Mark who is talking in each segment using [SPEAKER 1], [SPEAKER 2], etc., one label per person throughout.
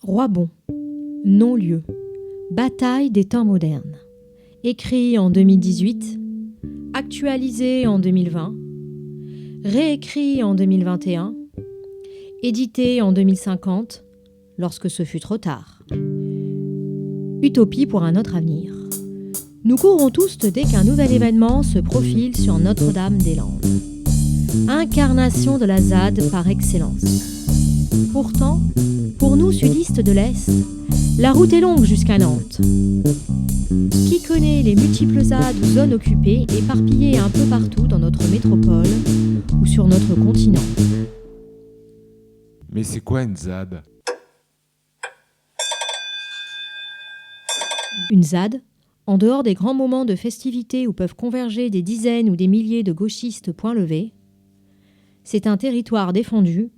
[SPEAKER 1] Roibon, non-lieu, bataille des temps modernes. Écrit en 2018, actualisé en 2020, réécrit en 2021, édité en 2050, lorsque ce fut trop tard. Utopie pour un autre avenir. Nous courons tous dès qu'un nouvel événement se profile sur Notre-Dame-des-Landes. Incarnation de la ZAD par excellence. Pourtant, pour nous sudistes de l'Est, la route est longue jusqu'à Nantes. Qui connaît les multiples ZAD ou zones occupées éparpillées un peu partout dans notre métropole ou sur notre continent?
[SPEAKER 2] Mais c'est quoi une ZAD?
[SPEAKER 1] Une ZAD, en dehors des grands moments de festivité où peuvent converger des dizaines ou des milliers de gauchistes point levés, c'est un territoire défendu,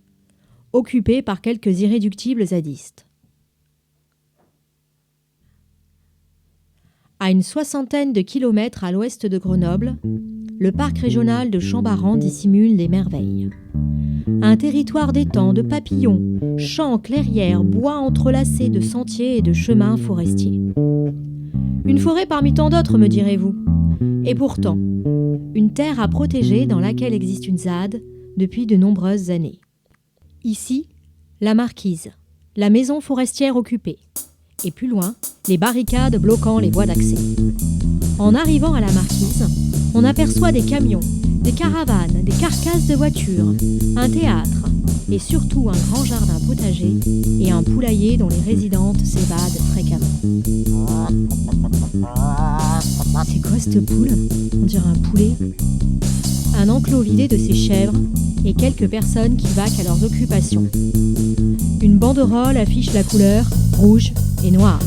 [SPEAKER 1] occupé par quelques irréductibles zadistes. À une 60aine de kilomètres à l'ouest de Grenoble, le parc régional de Chambaran dissimule des merveilles. Un territoire d'étangs, de papillons, champs, clairières, bois entrelacés de sentiers et de chemins forestiers. Une forêt parmi tant d'autres, me direz-vous. Et pourtant, une terre à protéger dans laquelle existe une ZAD depuis de nombreuses années. Ici, la marquise, la maison forestière occupée. Et plus loin, les barricades bloquant les voies d'accès. En arrivant à la marquise, on aperçoit des camions, des caravanes, des carcasses de voitures, un théâtre et surtout un grand jardin potager et un poulailler dont les résidentes s'évadent fréquemment. C'est quoi cette poule? On dirait un poulet. Un enclos vidé de ses chèvres et quelques personnes qui vaquent à leurs occupations. Une banderole affiche la couleur rouge et noir.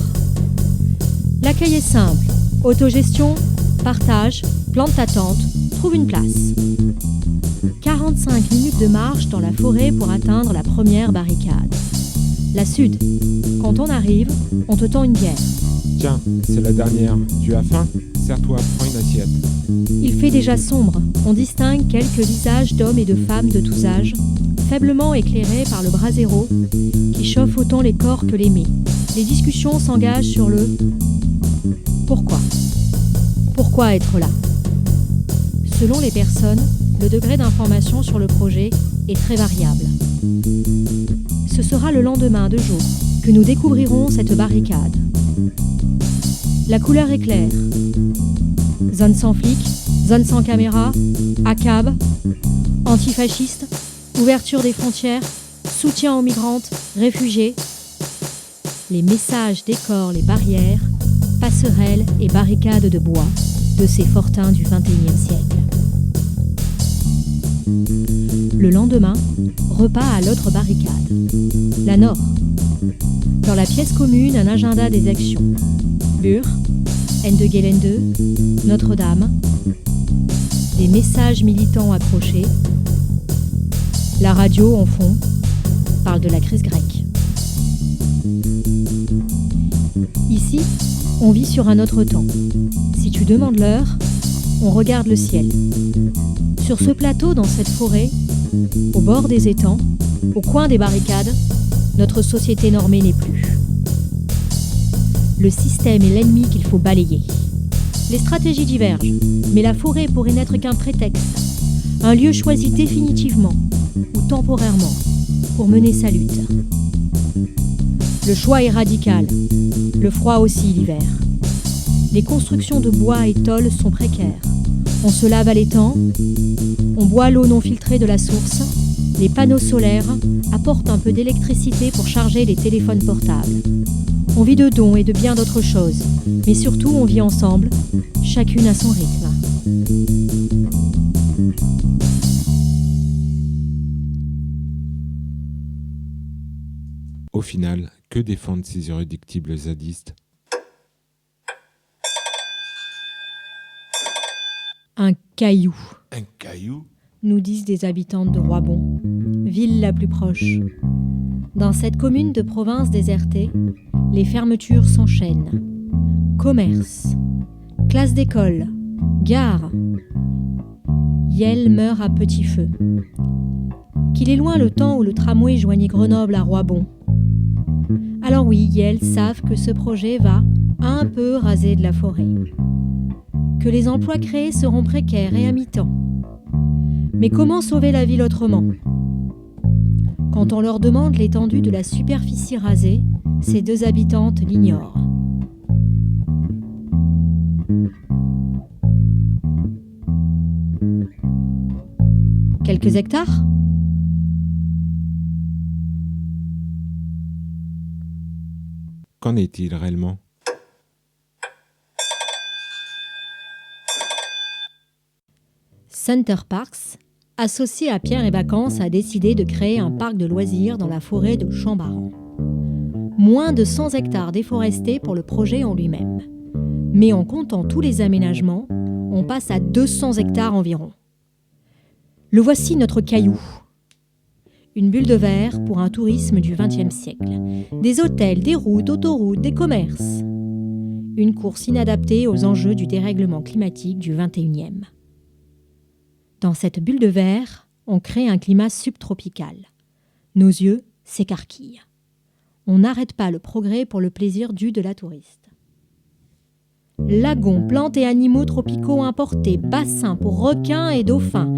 [SPEAKER 1] L'accueil est simple. Autogestion, partage, plante ta tente, trouve une place. 45 minutes de marche dans la forêt pour atteindre la première barricade. La sud. Quand on arrive, on te tend une bière.
[SPEAKER 2] Tiens, c'est la dernière. Tu as faim? Sers-toi, prends une assiette.
[SPEAKER 1] Il fait déjà sombre. On distingue quelques visages d'hommes et de femmes de tous âges, faiblement éclairés par le brasero qui chauffe autant les corps que les mets. Les discussions s'engagent sur le pourquoi. Pourquoi être là? Selon les personnes, le degré d'information sur le projet est très variable. Ce sera le lendemain de jour que nous découvrirons cette barricade. La couleur est claire. Zone sans flic, zone sans caméra, ACAB, antifasciste, ouverture des frontières, soutien aux migrantes, réfugiés. Les messages décorent les barrières, passerelles et barricades de bois de ces fortins du XXIe siècle. Le lendemain, repas à l'autre barricade, la nord. Dans la pièce commune, un agenda des actions. Bure, Ende Gelände, Notre-Dame, des messages militants accrochés. La radio, en fond, parle de la crise grecque. Ici, on vit sur un autre temps. Si tu demandes l'heure, on regarde le ciel. Sur ce plateau, dans cette forêt, au bord des étangs, au coin des barricades, notre société normée n'est plus. Le système est l'ennemi qu'il faut balayer. Les stratégies divergent, mais la forêt pourrait n'être qu'un prétexte, un lieu choisi définitivement ou temporairement pour mener sa lutte. Le choix est radical, le froid aussi l'hiver. Les constructions de bois et tôles sont précaires. On se lave à l'étang, on boit l'eau non filtrée de la source, les panneaux solaires apportent un peu d'électricité pour charger les téléphones portables. On vit de dons et de bien d'autres choses, mais surtout on vit ensemble, chacune à son rythme.
[SPEAKER 2] Au final, que défendent ces irréductibles zadistes?
[SPEAKER 1] Un caillou,
[SPEAKER 2] Un caillou?
[SPEAKER 1] nous disent des habitantes de Roibon, ville la plus proche. Dans cette commune de province désertée, les fermetures s'enchaînent. Commerce, classe d'école, gare. Yel meurt à petit feu. Qu'il est loin le temps où le tramway joignait Grenoble à Roibon. Alors oui, elles savent que ce projet va un peu raser de la forêt, que les emplois créés seront précaires et à mi-temps. Mais comment sauver la ville autrement ? Quand on leur demande l'étendue de la superficie rasée, ces deux habitantes l'ignorent. Quelques hectares ?
[SPEAKER 2] Qu'en est-il réellement ?
[SPEAKER 1] Center Parks, associé à Pierre et Vacances, a décidé de créer un parc de loisirs dans la forêt de Chambaran. Moins de 100 hectares déforestés pour le projet en lui-même. Mais en comptant tous les aménagements, on passe à 200 hectares environ. Le voici notre caillou. Une bulle de verre pour un tourisme du XXe siècle. Des hôtels, des routes, autoroutes, des commerces. Une course inadaptée aux enjeux du dérèglement climatique du XXIe. Dans cette bulle de verre, on crée un climat subtropical. Nos yeux s'écarquillent. On n'arrête pas le progrès pour le plaisir dû de la touriste. Lagons, plantes et animaux tropicaux importés, bassins pour requins et dauphins,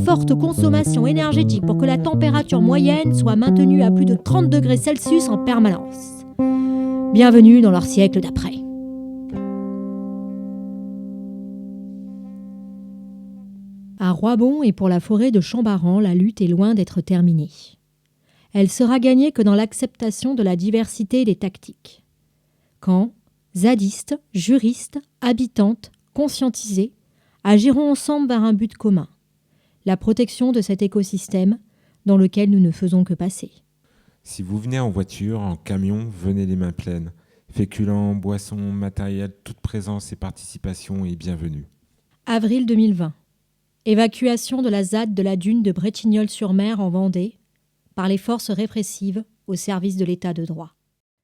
[SPEAKER 1] forte consommation énergétique pour que la température moyenne soit maintenue à plus de 30 degrés Celsius en permanence. Bienvenue dans leur siècle d'après. À Roibon et pour la forêt de Chambaran, la lutte est loin d'être terminée. Elle sera gagnée que dans l'acceptation de la diversité des tactiques. Quand zadistes, juristes, habitantes, conscientisés, agiront ensemble vers un but commun, la protection de cet écosystème dans lequel nous ne faisons que passer.
[SPEAKER 2] Si vous venez en voiture, en camion, venez les mains pleines. Féculents, boissons, matériel, toute présence et participation est bienvenue.
[SPEAKER 1] Avril 2020. Évacuation de la ZAD de la dune de Bretignolles-sur-Mer en Vendée par les forces répressives au service de l'état de droit.